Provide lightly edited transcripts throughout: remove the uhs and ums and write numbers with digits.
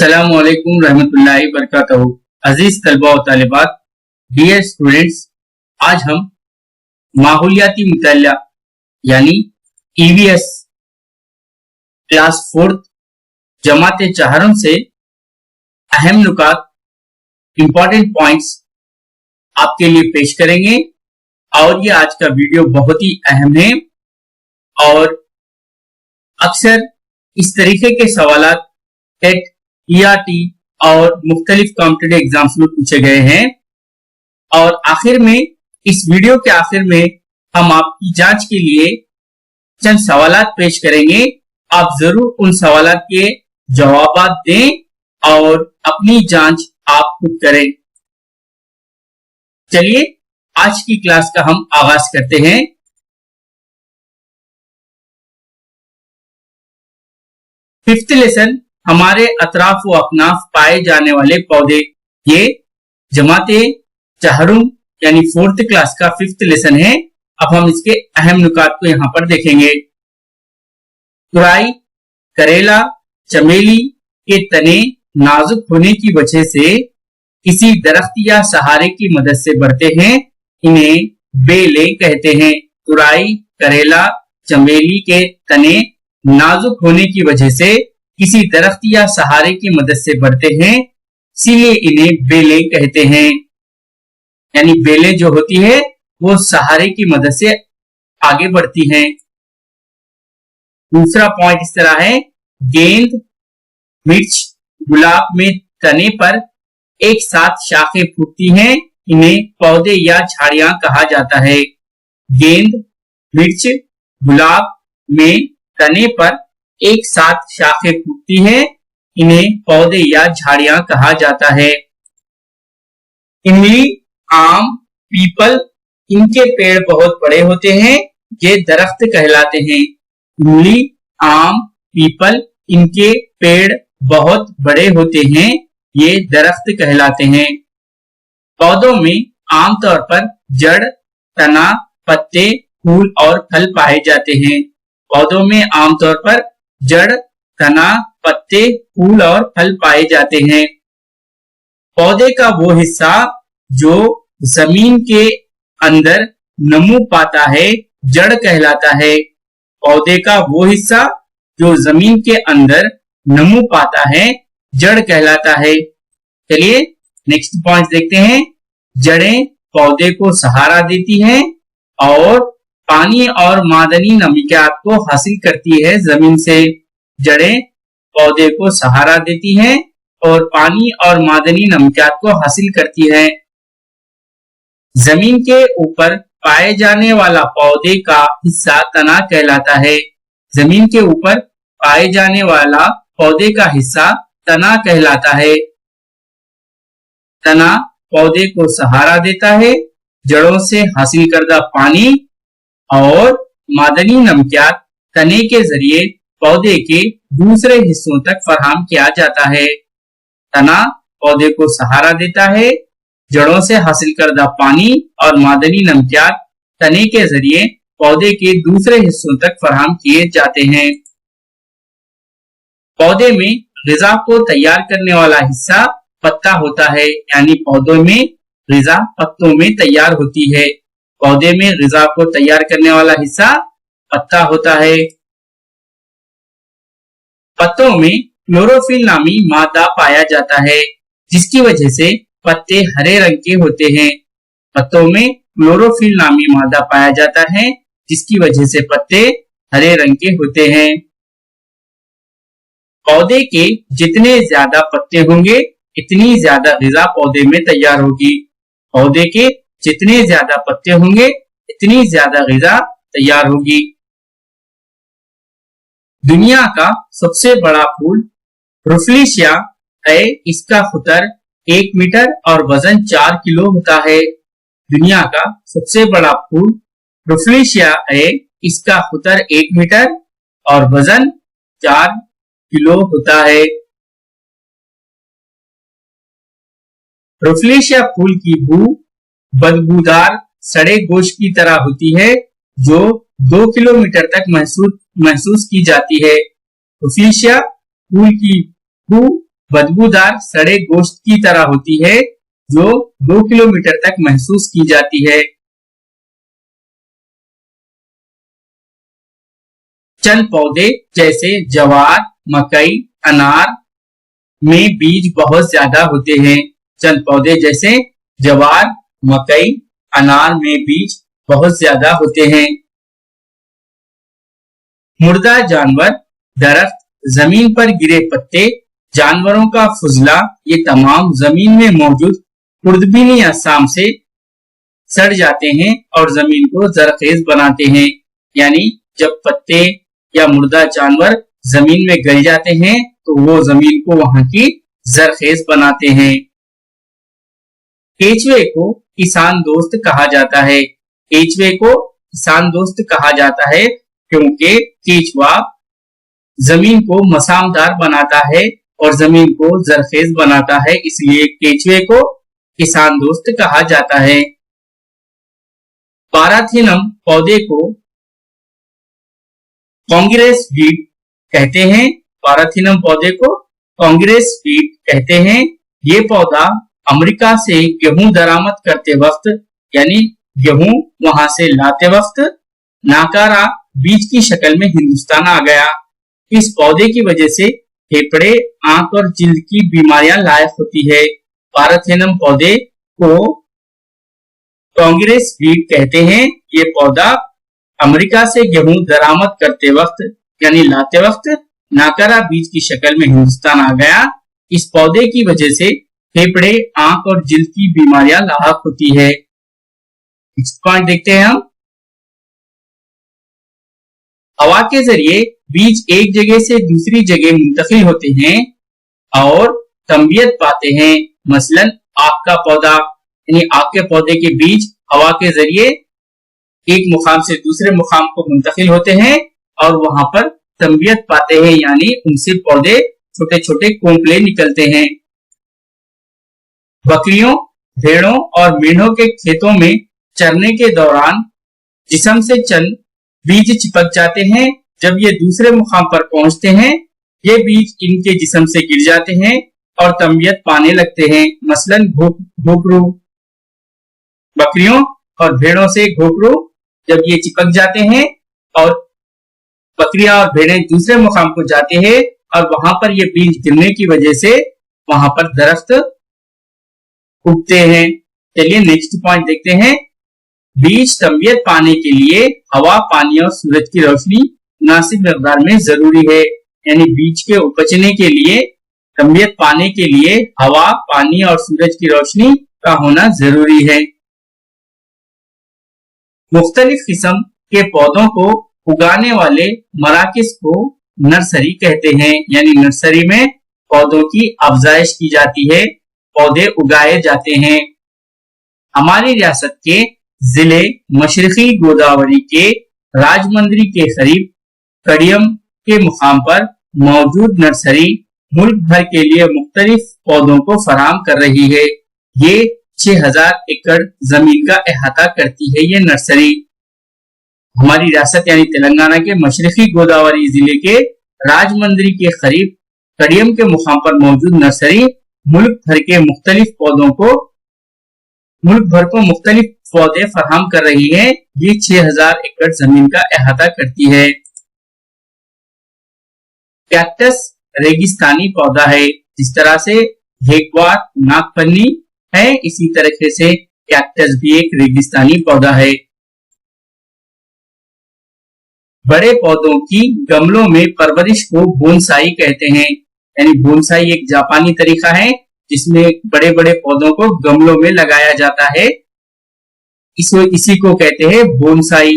अस्सलामुअलैकुम रहमतुल्लाहि बरकातहू। अजीज तलबा और तालिबात, डियर स्टूडेंट्स, आज हम माहौलियाती मुताला यानी ईवीएस क्लास 4th जमात चहारों से अहम नुकात, इंपॉर्टेंट पॉइंट्स आपके लिए पेश करेंगे। और ये आज का वीडियो बहुत ही अहम है और अक्सर इस तरीके के सवालात टेट, ईआरटी और मुख्तलिफ कॉम्पिटिटिव एग्जाम्स में पूछे गए हैं। और आखिर में, इस वीडियो के आखिर में हम आपकी जांच के लिए चंद सवालात पेश करेंगे। आप जरूर उन सवालात के जवाब दें और अपनी जांच आप खुद करें। चलिए आज की क्लास का हम आगाज करते हैं। फिफ्थ लेसन, हमारे अतराफ व अखनाफ पाए जाने वाले पौधे। ये जमाते चहारुम यानी 4th क्लास का 5th लेसन है। अब हम इसके अहम नुकात को यहां पर देखेंगे। तुराई, करेला, चमेली के तने नाजुक होने की वजह से किसी दरख्त या सहारे की मदद से बढ़ते हैं, इन्हें बेलें कहते हैं। तुराई, करेला, चमेली के तने नाजुक होने की वजह से किसी दरख्त या सहारे की मदद से बढ़ते हैं, इसीलिए इन्हें बेलें कहते हैं। यानी बेलें जो होती है वो सहारे की मदद से आगे बढ़ती हैं। दूसरा पॉइंट इस तरह है, गेंद, मिर्च, गुलाब में तने पर एक साथ शाखें फूटती हैं, इन्हें पौधे या झाड़ियां कहा जाता है। गेंद, मिर्च, गुलाब में तने पर एक साथ शाखें फूटती हैं, इन्हें पौधे या झाड़ियां कहा जाता है। इमली, आम, पीपल, इनके पेड़ बहुत बड़े होते हैं, ये दरख्त कहलाते हैं। इमली, आम, पीपल, इनके पेड़ बहुत बड़े होते हैं, ये दरख्त कहलाते हैं। पौधों में आमतौर पर जड़, तना, पत्ते, फूल और फल पाए जाते हैं। पौधों में आमतौर पर जड़, तना, पत्ते, फूल और फल पाए जाते हैं। पौधे का वो हिस्सा जो जमीन के अंदर नमू पाता है, जड़ कहलाता है। पौधे का वो हिस्सा जो जमीन के अंदर नमू पाता है, जड़ कहलाता है। चलिए नेक्स्ट पॉइंट देखते हैं। जड़ें पौधे को सहारा देती हैं और पानी और मादनी नमियात को हासिल करती है जमीन से। जड़ें पौधे को सहारा देती हैं और पानी और मादनी नमियात को हासिल करती है। जमीन के ऊपर पाए जाने वाला पौधे का हिस्सा तना कहलाता है। जमीन के ऊपर पाए जाने वाला पौधे का हिस्सा तना कहलाता है। तना पौधे को सहारा देता है, जड़ों से हासिल करदा पानी और मादनी नमियात तने के जरिए पौधे के दूसरे हिस्सों तक फराहम किया जाता है। तना पौधे को सहारा देता है, जड़ों से हासिल करदा पानी और मादनी नमियात तने के जरिए पौधे के दूसरे हिस्सों तक फराहम किए जाते हैं। पौधे में ग़िज़ा को तैयार करने वाला हिस्सा पत्ता होता है, यानी पौधों में ग़िज़ा पत्तों में तैयार होती है। पौधे में ग़िज़ा को तैयार करने वाला हिस्सा पत्ता होता है। पत्तों में क्लोरोफिल नामी मादा पाया जाता है, जिसकी वजह से पत्ते हरे रंग के होते हैं। पत्तों में क्लोरोफिल नामी मादा पाया जाता है, जिसकी वजह से पत्ते हरे रंग के होते हैं। पौधे के जितने ज्यादा पत्ते होंगे, इतनी ज्यादा ग़िज़ा पौधे में तैयार होगी। पौधे के जितने ज्यादा पत्ते होंगे, इतनी ज्यादा ग़िज़ा तैयार होगी। दुनिया का सबसे बड़ा फूल रुफ्लेशिया है। इसका खुतर 1 मीटर और वजन 4 किलो होता है। दुनिया का सबसे बड़ा फूल रुफ्लेशिया है। इसका खुतर 1 मीटर और वजन 4 किलो होता है। रुफ्लेशिया फूल की बू बदबूदार सड़े गोश्त की तरह होती है, जो 2 किलोमीटर तक महसूस की जाती है। रुफ्लेशिया फूल की बू बदबूदार सड़े गोश्त की तरह होती है जो 2 किलोमीटर तक महसूस की जाती है। चंद पौधे जैसे जवार, मकई, अनार में बीज बहुत ज्यादा होते हैं। चंद पौधे जैसे जवार, मकई, अनार में बीज बहुत ज्यादा होते हैं। मुर्दा जानवर, दरख्त, जमीन पर गिरे पत्ते, जानवरों का फुजला, ये तमाम जमीन में मौजूद खुर्दबीनी अजसाम से सड़ जाते हैं और जमीन को जरखेज बनाते हैं। यानी जब पत्ते या मुर्दा जानवर जमीन में गल जाते हैं तो वो जमीन को वहां की जरखेज बनाते हैं। केचुए को किसान दोस्त कहा जाता है। केचुए को किसान दोस्त कहा जाता है क्योंकि केचुआ जमीन को मसामदार बनाता है और जमीन को जरखेज बनाता है, इसलिए केचुए को किसान दोस्त कहा जाता है। पाराथीनम पौधे को कांग्रेस वीड कहते हैं। पाराथीनम पौधे को कांग्रेस वीड कहते हैं। ये पौधा अमेरिका से गेहूं दरामद करते वक्त यानी गेहूं वहां से लाते वक्त नाकारा बीज की शक्ल में हिंदुस्तान आ गया। इस पौधे की वजह से फेफड़े, आंख और जिल्द की बीमारियां लायक होती है। पाराथीनम पौधे को कांग्रेस वीड कहते हैं। ये पौधा अमेरिका से गेहूं दरामद करते वक्त यानी लाते वक्त नाकारा बीज की शक्ल में हिंदुस्तान आ गया। इस पौधे की वजह से फेफड़े, आंख और जिल्द की बीमारियां लायक होती है। नेक्स्ट पॉइंट देखते हैं हम। हवा के जरिए बीज एक जगह से दूसरी जगह मुंतकिल होते हैं और तंबियत पाते हैं। मसलन आक का पौधा यानी आक के पौधे के बीज हवा के जरिए एक मुकाम से दूसरे मुकाम को मुंतकिल होते हैं और वहां पर तंबियत पाते हैं, यानी उनसे पौधे छोटे छोटे कोंपले निकलते हैं। बकरियों, भेड़ों और मेंढों के खेतों में चरने के दौरान जिस्म से चंद बीज चिपक जाते हैं। जब ये दूसरे मुकाम पर पहुंचते हैं, ये बीज इनके जिस्म से गिर जाते हैं और तंबियत पाने लगते हैं। मसलन घोकरू, बकरियों और भेड़ों से घोकरू जब ये चिपक जाते हैं और बकरियां और भेड़ें दूसरे मुकाम को जाते हैं और वहां पर ये बीज गिरने की वजह से वहां पर दरख्त उगते हैं। चलिए नेक्स्ट पॉइंट देखते हैं। बीज तंबियत पाने के लिए हवा, पानी और सूरज की रोशनी मुनासिब मकदार में जरूरी है। यानी बीज के उपजने के लिए, तंबियत पाने के लिए हवा, पानी और सूरज की रोशनी का होना जरूरी है। मुख्तलिफ किस्म के पौधों को उगाने वाले मराकिस को नर्सरी कहते हैं। यानी नर्सरी में पौधों की अफजाइश की जाती है, पौधे उगाए जाते हैं। हमारी रियासत के जिले मशरकी गोदावरी के राजमंद्री के करीब कड़ियम के मुकाम पर मौजूद नर्सरी मुल्क भर के लिए मुख्तलिफ पौधों को फराहम कर रही है। ये 6000 एकड़ जमीन का अहाता करती है। ये नर्सरी हमारी रियासत यानी तेलंगाना के मशरकी गोदावरी जिले के राजमंद्री के करीब कड़ियम के मुकाम पर मौजूद नर्सरी मुल्क भर को मुख्तलिफ पौधे फराहम कर रही है। ये 6000 एकड़ जमीन का अहाता करती है। कैक्टस रेगिस्तानी पौधा है। जिस तरह से घेकवार नागफनी है, इसी तरीके से कैक्टस भी एक रेगिस्तानी पौधा है। बड़े पौधों की गमलों में परवरिश को बोनसाई कहते हैं। यानी बोनसाई एक जापानी तरीका है जिसमें बड़े बड़े पौधों को गमलों में लगाया जाता है। इसी को कहते हैं बोनसाई।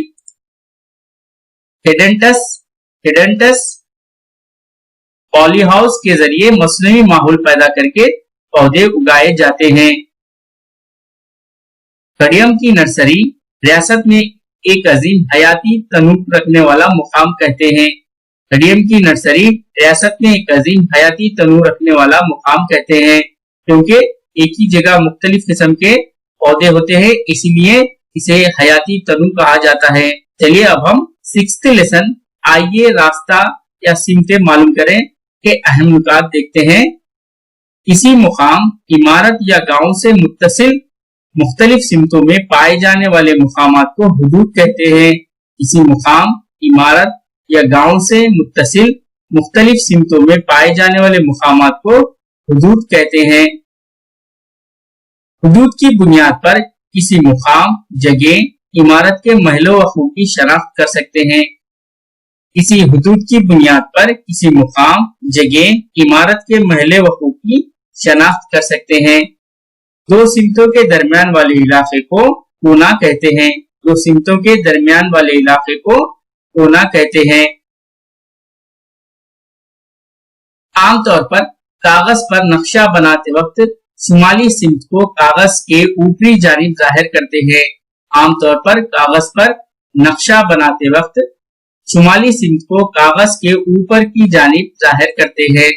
हेडेंटस पॉलीहाउस के जरिए मसनूई माहौल पैदा करके पौधे उगाए जाते हैं। कड़ियम की नर्सरी रियासत में एक अजीम हयाती तनूर रखने वाला मुकाम कहते हैं। कड़ियम की नर्सरी रियासत में एक अजीम हयाती तनूर रखने वाला मुकाम कहते हैं क्योंकि एक ही जगह मुख्तलिफ किस्म के पौधे होते हैं, इसीलिए इसे हयाती तनूर कहा जाता है। चलिए अब हम 6th लेसन आइए रास्ता या सिमतें मालूम करें के अहम नुकात देखते हैं। किसी मुकाम, इमारत या गांव से मुत्तसिल मुख्तलिफ सिमतों में पाए जाने वाले मुकामात को हुदूद कहते हैं। किसी मुकाम, इमारत या गांव से मुत्तसिल मुख्तलिफ सिमतों में पाए जाने वाले मुकामात को हुदूद कहते हैं। हुदूद की बुनियाद पर किसी मुकाम, जगह, इमारत के महलो वक़ू की शनाख्त कर सकते हैं। किसी हुदूद की बुनियाद पर किसी मुकाम, जगह, इमारत के महले वक़ू की शनाख्त कर सकते हैं। दो सिमतों के दरमियान वाले इलाके को कोना कहते हैं। दो सिमतों के दरमियान वाले इलाके को कोना कहते हैं। आमतौर पर कागज पर नक्शा बनाते वक्त शुमाली सिमत को कागज के ऊपरी जानिब जाहिर करते हैं। आमतौर पर कागज पर नक्शा बनाते वक्त शुमाली सिमत को कागज के ऊपर की जानिब जाहिर करते हैं।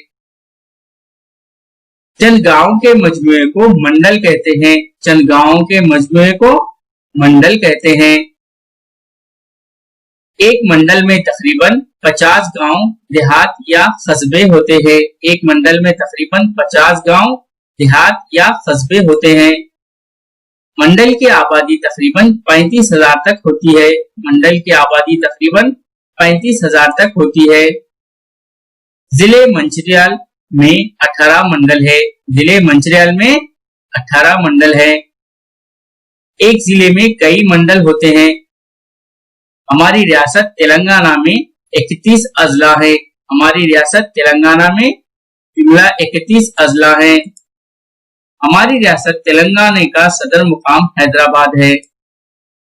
चंद गांवों के मजमूए को मंडल कहते हैं। चंद गांवों के मजमूए को मंडल कहते हैं। एक मंडल में तकरीबन 50 गांव, देहात या कस्बे होते हैं। एक मंडल में तकरीबन 50 गांव, देहात या कस्बे होते हैं। मंडल की आबादी तकरीबन 35,000 तक होती है। मंडल की आबादी तकरीबन 35,000 तक होती है। जिले मंचिरियाल में 18 मंडल है। जिले मंचिरियाल में 18 मंडल है। एक जिले में कई मंडल होते हैं। हमारी रियासत तेलंगाना में 31 अजला है। हमारी रियासत तेलंगाना में 31 अजला है। हमारी रियासत तेलंगाना का सदर मुकाम हैदराबाद है।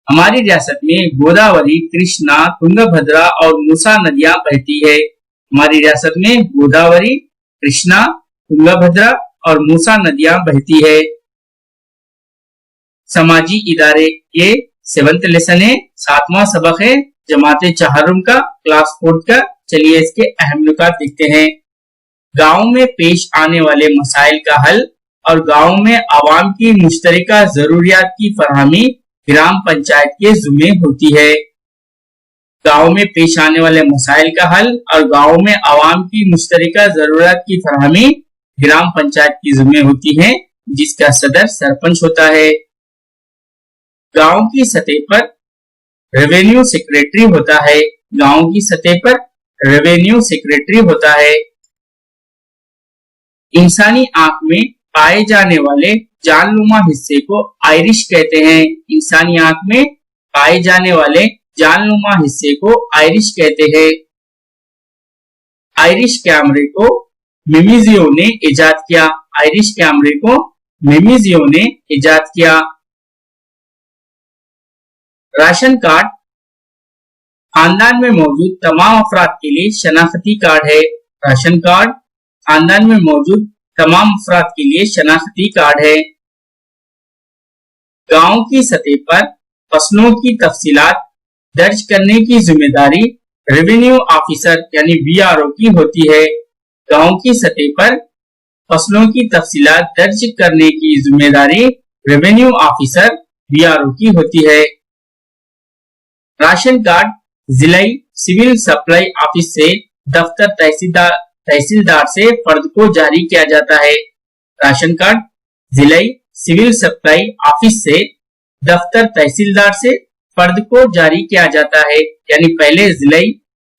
हमारी रियासत में गोदावरी, कृष्णा, तुंगभद्रा और मूसा नदियां बहती है। हमारी रियासत में गोदावरी, कृष्णा, तुंगभद्रा और मूसा नदियां बहती है। समाजी इदारे, ये 7th लेसन है, 7वां सबक है, जमाते चहारुम का, क्लास 4 का। चलिए इसके अहम नुकात देखते हैं। गांव में पेश आने वाले मसाइल का हल और गांव में आवाम की मुश्तरका जरूरियात की फरहमी ग्राम पंचायत के जुम्मे होती है। गांव में पेश आने वाले मसाइल का हल और गांव में आवाम की मुश्तरका जरूरियात की फरहमी ग्राम पंचायत की जुम्मे होती है, जिसका सदर सरपंच होता है। गांव की सतह पर रेवेन्यू सेक्रेटरी होता है। गांव की सतह पर रेवेन्यू सेक्रेटरी होता है। इंसानी आंख में पाए जाने वाले जाननुमा हिस्से को आइरिश कहते हैं। इंसानी आंख में पाए जाने वाले जाननुमा हिस्से को आइरिश कहते हैं। आइरिश कैमरे को मिमिजियो ने इजाद किया। आइरिश कैमरे को मिमिजियो ने इजाद किया। राशन कार्ड खानदान में मौजूद तमाम अफराद के लिए शनाख्ती कार्ड है। राशन कार्ड खानदान में मौजूद तमाम अफराद के लिए शनाख्ती कार्ड है। गांव की सतह पर फसलों की तफसीलात दर्ज करने की जिम्मेदारी रेवेन्यू ऑफिसर यानी वीआरओ की होती है। गांव की सतह पर फसलों की तफसीलात दर्ज करने की जिम्मेदारी रेवेन्यू ऑफिसर वीआरओ की होती है। राशन कार्ड जिला सिविल सप्लाई ऑफिस से दफ्तर तहसीलदार से फर्द को जारी किया जाता है। राशन कार्ड जिला सिविल सप्लाई ऑफिस से दफ्तर तहसीलदार से फर्द को जारी किया जाता है। यानी पहले जिला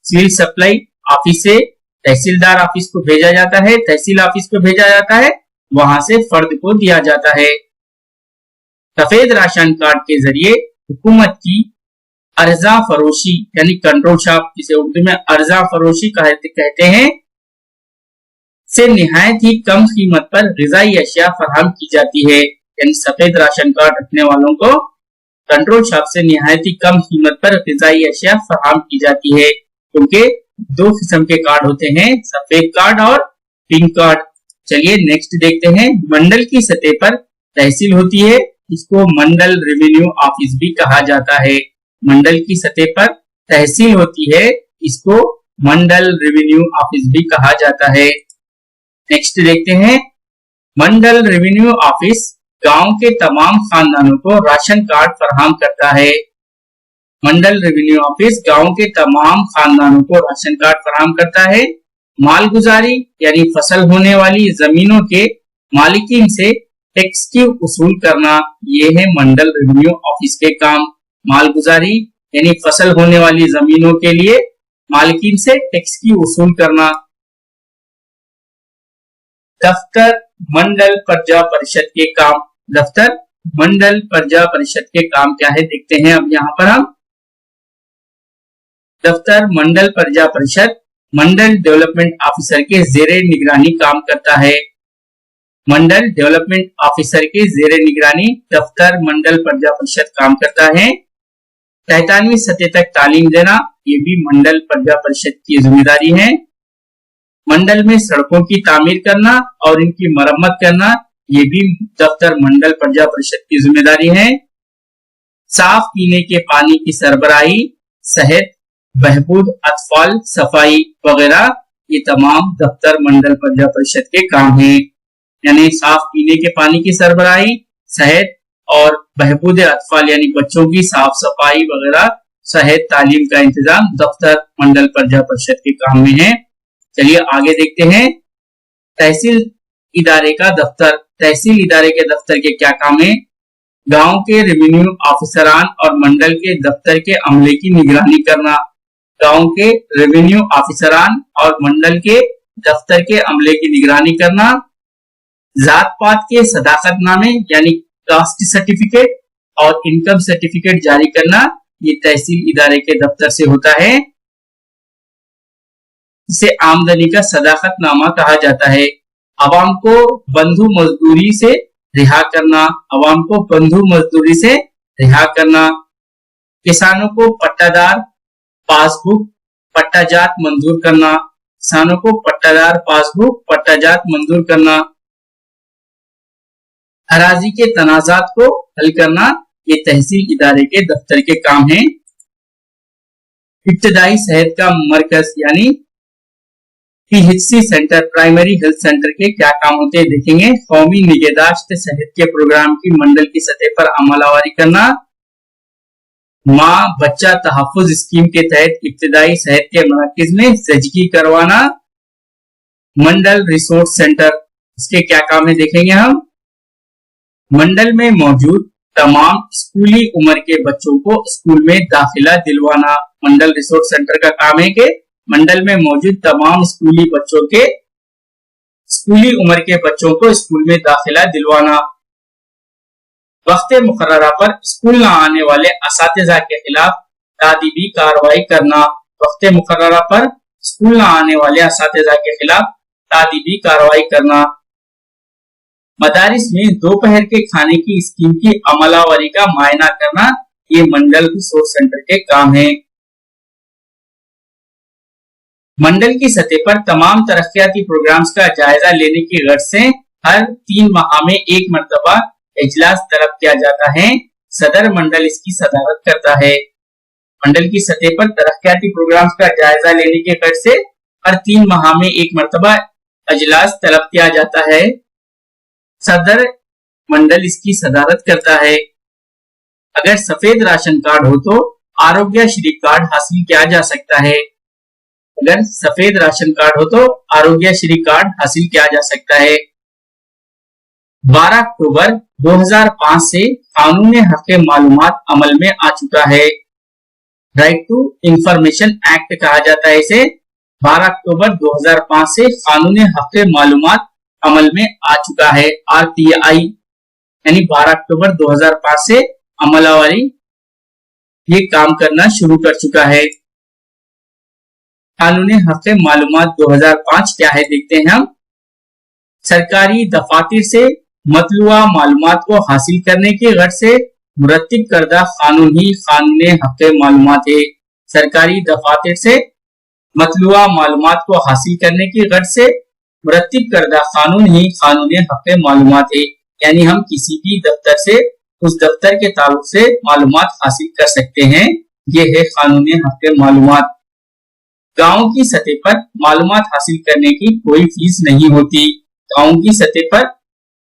सिविल सप्लाई ऑफिस से तहसीलदार ऑफिस को भेजा जाता है, तहसील ऑफिस को भेजा जाता है, वहां से फर्द को दिया जाता है। सफेद राशन कार्ड के जरिए हुकूमत की अर्जा फरोशी यानी कंट्रोल शॉप, जिसे उर्दू में अर्जा फरोशी कहते हैं, से निहायत ही कम कीमत पर ग़िज़ाई अशिया फराहम की जाती है। यानी सफेद राशन कार्ड रखने वालों को कंट्रोल शॉप से निहायत ही कम कीमत पर ग़िज़ाई अशिया फराहम की जाती है। क्योंकि दो किस्म के कार्ड होते हैं, सफेद कार्ड और पिंक कार्ड। चलिए नेक्स्ट देखते हैं। मंडल की सतह पर तहसील होती है, इसको मंडल रेवेन्यू ऑफिस भी कहा जाता है। मंडल की सतह पर तहसील होती है, इसको मंडल रेवेन्यू ऑफिस भी कहा जाता है। नेक्स्ट देखते हैं। मंडल रेवेन्यू ऑफिस गांव के तमाम खानदानों को राशन कार्ड फराहम करता है। मंडल रेवेन्यू ऑफिस गांव के तमाम खानदानों को राशन कार्ड फराहम करता है। मालगुजारी यानी फसल होने वाली जमीनों के मालिकीन से टैक्स की वसूल करना, ये है मंडल रेवेन्यू ऑफिस के काम। मालगुजारी यानी फसल होने वाली जमीनों के लिए मालिकीन से टैक्स की वसूल करना। दफ्तर मंडल प्रजा परिषद के काम। दफ्तर मंडल प्रजा परिषद के काम क्या है देखते हैं अब यहाँ पर हम। दफ्तर मंडल प्रजा परिषद मंडल डेवलपमेंट ऑफिसर के जेरे निगरानी काम करता है। मंडल डेवलपमेंट ऑफिसर के जेरे निगरानी दफ्तर मंडल प्रजा परिषद काम करता है। 43वीं सतह तक तालीम देना, ये भी मंडल प्रजा परिषद की जिम्मेदारी है। मंडल में सड़कों की तामीर करना और इनकी मरम्मत करना, ये भी दफ्तर मंडल प्रजा परिषद की जिम्मेदारी है। साफ पीने के पानी की सरबराही, सेहत, बहबूद, अतफाल, सफाई वगैरह, ये तमाम दफ्तर मंडल प्रजा परिषद के काम हैं। यानी साफ पीने के पानी की सरबराही, सेहत और बहबूद अतफाल यानी बच्चों की साफ सफाई वगैरह, सेहत, तालीम का इंतजाम दफ्तर मंडल प्रजा परिषद के काम में है। चलिए आगे देखते हैं। तहसील इदारे का दफ्तर। तहसील इदारे के दफ्तर के क्या काम है? गांव के रेवेन्यू ऑफिसरान और मंडल के दफ्तर के अमले की निगरानी करना। गांव के रेवेन्यू ऑफिसरान और मंडल के दफ्तर के अमले की निगरानी करना। जात पात के सदाकतनामे यानी कास्ट सर्टिफिकेट और इनकम सर्टिफिकेट जारी करना, ये तहसील इदारे के दफ्तर से होता है। इसे आमदनी का सदाकतनामा कहा जाता है। अवाम को बंधु मजदूरी से रिहा करना। अवाम को बंधु मजदूरी से रिहा करना। किसानों को पट्टादार पासबुक पट्टाजात मंजूर करना। किसानों को पट्टादार पासबुक पट्टाजात मंजूर करना। अराजी के तनाजात को हल करना, ये तहसील इदारे के दफ्तर के काम हैं। इब्तदाई सेहत का मरकज यानी PHC centre, primary health centre के क्या काम होते हैं देखेंगे। कौमी निगहदाश्त सेहत के प्रोग्राम की मंडल की सतह पर अमलावरी करना। माँ बच्चा तहफ्फुज स्कीम के तहत इब्तदाई सेहत के मराकज में ज़चगी करवाना। मंडल रिसोर्स सेंटर, इसके क्या काम है देखेंगे हम। मंडल में मौजूद तमाम स्कूली उम्र के बच्चों को स्कूल में दाखिला दिलवाना। मंडल रिसोर्स सेंटर का काम है कि मंडल में मौजूद तमाम स्कूली उम्र के बच्चों को स्कूल में दाखिला दिलवाना। वक्त मुकर्ररा पर स्कूल न आने वाले असातिज़ा के खिलाफ तादीबी कार्रवाई करना। वक्त मुकर्ररा पर स्कूल न आने वाले असातिज़ा के खिलाफ तादीबी कार्रवाई करना। मदारिस में दोपहर के खाने की स्कीम की अमलावरी का मायना करना, ये मंडल रिसोर्स सेंटर के काम है। मंडल की सतह पर तमाम तरक्याती प्रोग्राम्स का जायजा लेने की गर्ज से हर 3 माह में एक मरतबा इजलास तलब किया जाता है। सदर मंडल इसकी सदारत करता है। मंडल की सतह पर तरक्याती प्रोग्राम्स का जायजा लेने की गर्ज से हर 3 माह में एक मरतबा इजलास तलब किया जाता है। सदर मंडल इसकी सदारत करता है। अगर सफेद राशन कार्ड हो तो आरोग्यश्री कार्ड हासिल किया जा सकता है। अगर सफेद राशन कार्ड हो तो आरोग्यश्री कार्ड हासिल किया जा सकता है। 12 अक्टूबर 2005 से कानून हक़ मालूमात अमल में आ चुका है। राइट टू इंफॉर्मेशन एक्ट कहा जाता है इसे। 12 अक्टूबर 2005 से कानून हक़ मालूमात अमल में आ चुका है। RTI यानी 12 अक्टूबर 2005 से अमलावरी ये काम करना शुरू कर चुका है। कानून हक़ मालूमात 2005 क्या है देखते हैं हम। सरकारी दफातर से मतलूआ मालूमात को हासिल करने की गर्ज से मुरत्तिब करदा कानून ही कानून हक़ मालूमात है। सरकारी दफातर से मतलूआ मालूमात को हासिल करने की गर्ज से मुरत्तिब करदा कानून ही कानून हक़ मालूमात है। यानी हम किसी भी दफ्तर से उस दफ्तर के ताल्लुक से मालूमात हासिल कर सकते हैं। ये है कानून हक़ मालूमात। गाँव की सतह पर मालूमात हासिल करने की कोई फीस नहीं होती। गाँव की सतह पर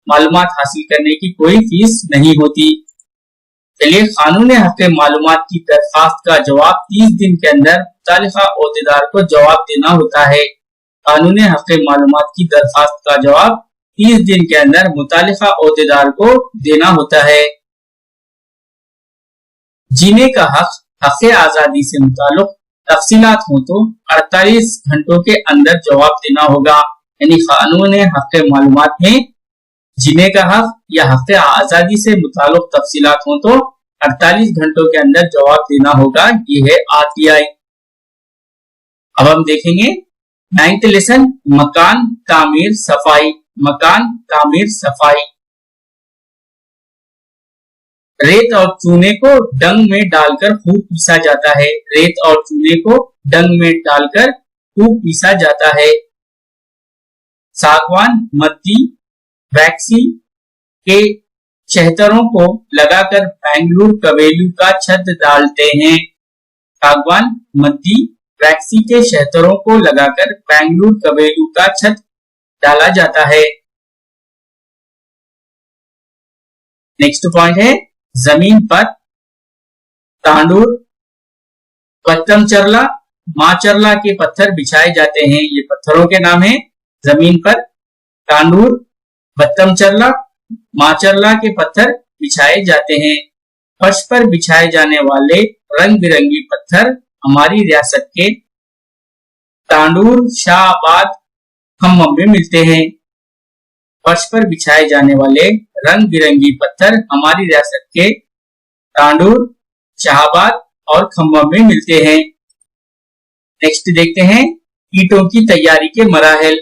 मालूमात हासिल करने की कोई फीस नहीं होती। चलिए, कानून हक़ मालूमात की दरखास्त का जवाब 30 दिन के अंदर मुतालिका ओहदेदार को जवाब देना होता है। कानून हक़ मालूमात की दरखास्त का जवाब 30 दिन के अंदर मुतालिका ओहदेदार को देना होता है। जीने का हक, हक आजादी से मुताल्लिक तफसीलात हो तो 48 घंटों के अंदर जवाब देना होगा। यानी कानून हक मालूमात में जीने का हक या हक आजादी से मुताल्लिक तफसीलात हो तो 48 घंटों के अंदर जवाब देना होगा। ये है आरटीआई। अब हम देखेंगे 9th लेसन, मकान तामीर सफाई। मकान तामीर सफाई। रेत और चूने को डंग में डालकर खूब पीसा जाता है। रेत और चूने को डंग में डालकर खूब पीसा जाता है। सागवान, मद्दी, वैक्सी के शहतरों को लगाकर बेंगलुरु कवेलू का छत डालते हैं। सागवान, मद्दी, वैक्सी के शहतरों को लगाकर बेंगलुरु कवेलू का छत डाला जाता है। नेक्स्ट पॉइंट है जमीन पर तांडूर, पत्तमचरला, माचरला के पत्थर बिछाए जाते हैं। ये पत्थरों के नाम है। जमीन पर तांडूर, पत्तमचरला, माचरला के पत्थर बिछाए जाते हैं। फर्श पर बिछाए जाने वाले रंग बिरंगी पत्थर हमारी रियासत के तांडूर, शाहबाद, खम्मम में मिलते हैं। फर्श पर बिछाए जाने वाले रंग बिरंगी पत्थर हमारी रियासत के तांडूर, शाहबाद और खम्मम में मिलते हैं। नेक्स्ट देखते हैं ईंटों की तैयारी के मराहल,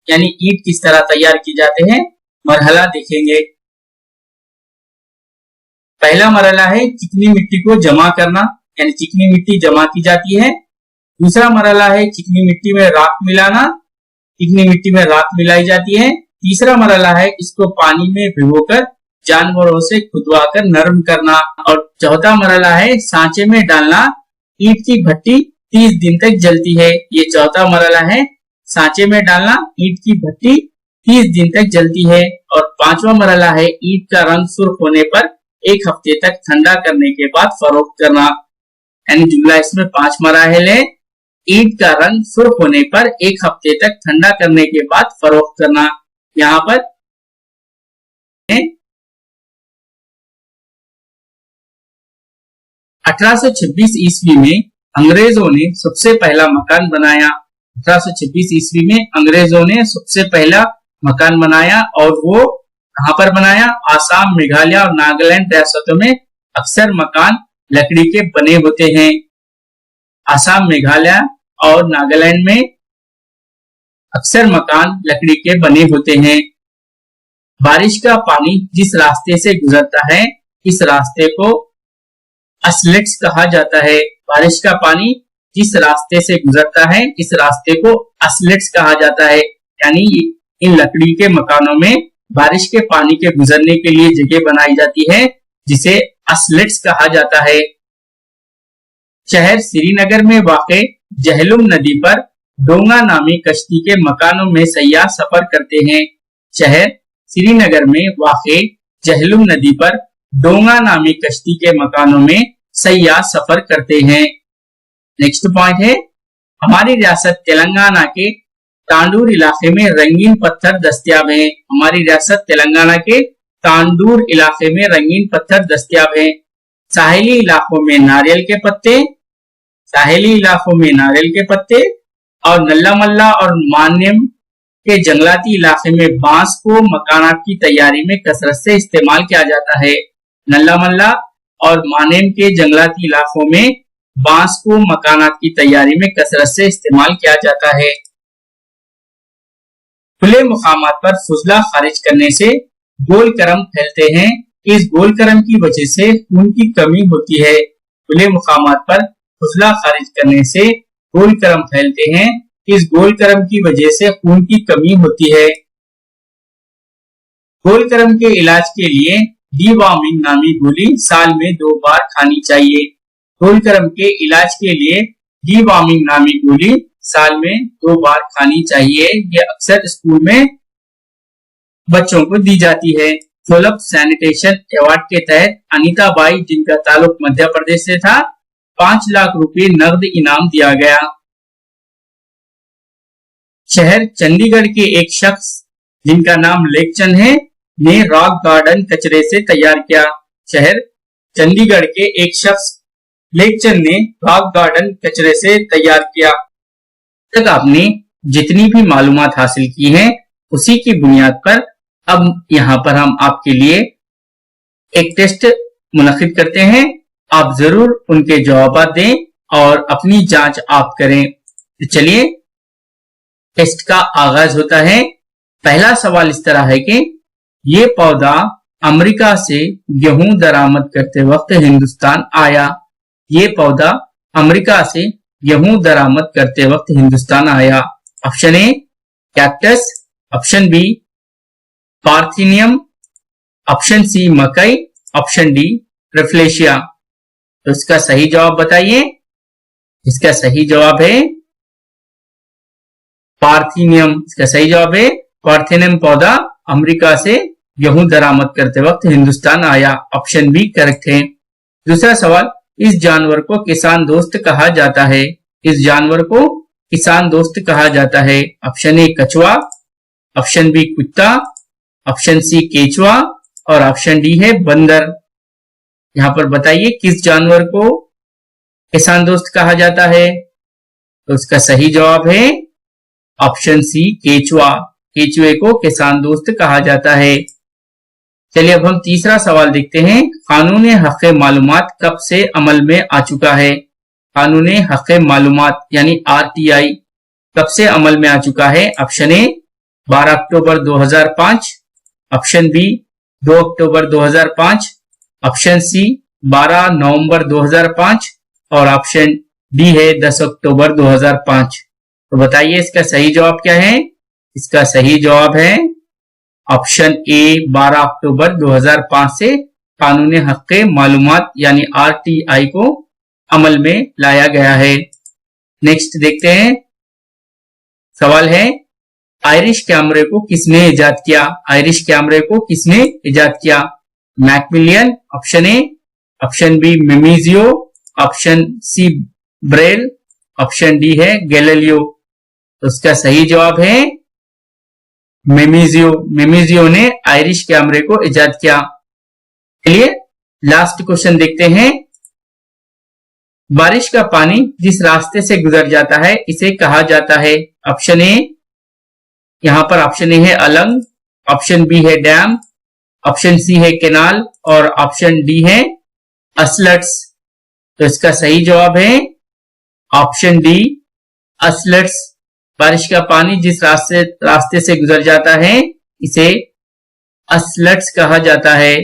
यानी ईंट किस तरह तैयार की जाते हैं, मरहला देखेंगे। पहला मरहला है चिकनी मिट्टी को जमा करना, यानी चिकनी मिट्टी जमा की जाती है। दूसरा मरहला है चिकनी मिट्टी में राख मिलाना, चिकनी मिट्टी में राख मिलाई जाती है। तीसरा मरहला है इसको पानी में भिगोकर जानवरों से खुदवाकर नरम करना। और चौथा मरहला है सांचे में डालना। ईंट की भट्टी 30 दिन तक जलती है। ये चौथा मरहला है, सांचे में डालना, ईंट की भट्टी 30 दिन तक जलती है। और पांचवा मरहला है ईंट का रंग सुर्ख होने पर 1 हफ्ते तक ठंडा करने के बाद फरोख्त करना। यानी जुमला इसमें 5 मराहल है। ईंट का रंग सुर्ख होने पर 1 हफ्ते तक ठंडा करने के बाद फरोख्त करना। यहाँ पर 1826 ईस्वी में अंग्रेजों ने सबसे पहला मकान बनाया। 1826 ईस्वी में अंग्रेजों ने सबसे पहला मकान बनाया और वो कहां पर बनाया, आसाम, मेघालय और नागालैंड रियासतों में अक्सर मकान लकड़ी के बने होते हैं। आसाम, मेघालय और नागालैंड में अक्सर मकान लकड़ी के बने होते हैं। बारिश का पानी जिस रास्ते से गुजरता है इस रास्ते को अस्लेट्स कहा जाता है। बारिश का पानी जिस रास्ते से गुजरता है इस रास्ते को अस्लेट्स कहा जाता है। यानी इन लकड़ी के मकानों में बारिश के पानी के गुजरने के लिए जगह बनाई जाती है जिसे अस्लेट्स कहा जाता है। शहर श्रीनगर में वाक़े जहलुम नदी पर डोंगा नामी कश्ती के मकानों में सयाह सफर करते हैं। शहर श्रीनगर में वाक़े जहलुम नदी पर डोंगा नामी कश्ती के मकानों में सयाह सफर करते हैं। नेक्स्ट पॉइंट है हमारी रियासत तेलंगाना के तांडूर इलाके में रंगीन पत्थर दस्तयाब हैं। हमारी रियासत तेलंगाना के तांडूर इलाके में रंगीन पत्थर दस्तयाब हैं। साहिली इलाकों में नारियल के पत्ते, साहिली इलाकों में नारियल के पत्ते और नल्ला मल्ला और मान्यम के जंगलाती इलाके में बांस को मकानात की तैयारी में कसरत से इस्तेमाल किया जाता है। नल्ला मल्ला और मानेम के जंगलाती इलाकों में बांस को मकानात की तैयारी में कसरत से इस्तेमाल किया जाता है। खुले मुकामात पर फुजला खारिज करने से गोलकरम फैलते हैं। इस गोलकरम की वजह से खून की कमी होती है। खुले मुकामात पर फुजला खारिज करने से गोलकरम फैलते हैं। इस गोलकरम की वजह से खून की कमी होती है। गोलकरम के इलाज के लिए डीवॉर्मिंग नामी गोली साल में 2 बार खानी चाहिए। गोलकरम के इलाज के लिए डीवॉर्मिंग नामी गोली साल में 2 बार खानी चाहिए। ये अक्सर स्कूल में बच्चों को दी जाती है। सोलभ सैनिटेशन अवार्ड के तहत अनीता बाई, जिनका ताल्लुक मध्य प्रदेश से था, 5 लाख रुपए नकद इनाम दिया गया। शहर चंडीगढ़ के एक शख्स जिनका नाम लेखचंद है, ने रॉक गार्डन कचरे से तैयार किया। शहर चंडीगढ़ के एक शख्स लेखचंद ने रॉक गार्डन कचरे से तैयार किया। तक आपने जितनी भी मालूमात हासिल की हैं, उसी की बुनियाद पर अब यहाँ पर हम आपके लिए एक टेस्ट मुनक्किद करते हैं। आप जरूर उनके जवाब दें और अपनी जांच आप करें। तो चलिए टेस्ट का आगाज होता है। पहला सवाल इस तरह है कि ये पौधा अमेरिका से गेहूं दरामद करते वक्त हिंदुस्तान आया। ये पौधा अमेरिका से गेहूं दरामद करते वक्त हिंदुस्तान आया। Option A cactus, option B parthenium, option C मकई, ऑप्शन डी रेफ्लेशिया। तो इसका सही जवाब बताइए। इसका सही जवाब है पार्थिनियम। इसका सही जवाब है पार्थिनियम पौधा अमेरिका से गेहूं दरामद करते वक्त हिंदुस्तान आया। ऑप्शन बी करेक्ट है। दूसरा सवाल, इस जानवर को किसान दोस्त कहा जाता है। इस जानवर को किसान दोस्त कहा जाता है। ऑप्शन ए कछुआ, ऑप्शन बी कुत्ता, ऑप्शन सी केचुआ और ऑप्शन डी है बंदर। यहां पर बताइए किस जानवर को किसान दोस्त कहा जाता है। तो उसका सही जवाब है ऑप्शन सी केचुआ। केचुए को किसान दोस्त कहा जाता है। चलिए अब हम तीसरा सवाल देखते हैं। कानून हक़ मालूमात कब से अमल में आ चुका है। कानून हक़ मालूमात यानी RTI कब से अमल में आ चुका है। ऑप्शन ए 12 अक्टूबर 2005, ऑप्शन बी 2 अक्टूबर 2005, ऑप्शन सी 12 नवंबर 2005 और ऑप्शन डी है 10 अक्टूबर 2005। तो बताइए इसका सही जवाब क्या है। इसका सही जवाब है ऑप्शन ए 12 अक्टूबर 2005 से कानून हक़ मालूमात यानी RTI को अमल में लाया गया है। नेक्स्ट देखते हैं। सवाल है आयरिश कैमरे को किसने इजाद किया। आयरिश कैमरे को किसने इजाद किया। Macmillan, option A, option B मेमिजियो, option C Braille, option D है गैलीलियो। तो उसका सही जवाब है मेमिजियो। मेमिजियो ने आयरिश कैमरे को इजाद किया। चलिए लास्ट क्वेश्चन देखते हैं। बारिश का पानी जिस रास्ते से गुजर जाता है इसे कहा जाता है। ऑप्शन ए, यहां पर ऑप्शन ए है अलंग, ऑप्शन बी है डैम, ऑप्शन सी है केनाल और ऑप्शन डी है असलट्स। तो इसका सही जवाब है ऑप्शन डी असलट्स। बारिश का पानी जिस रास्ते से गुजर जाता है इसे असलट्स कहा जाता है।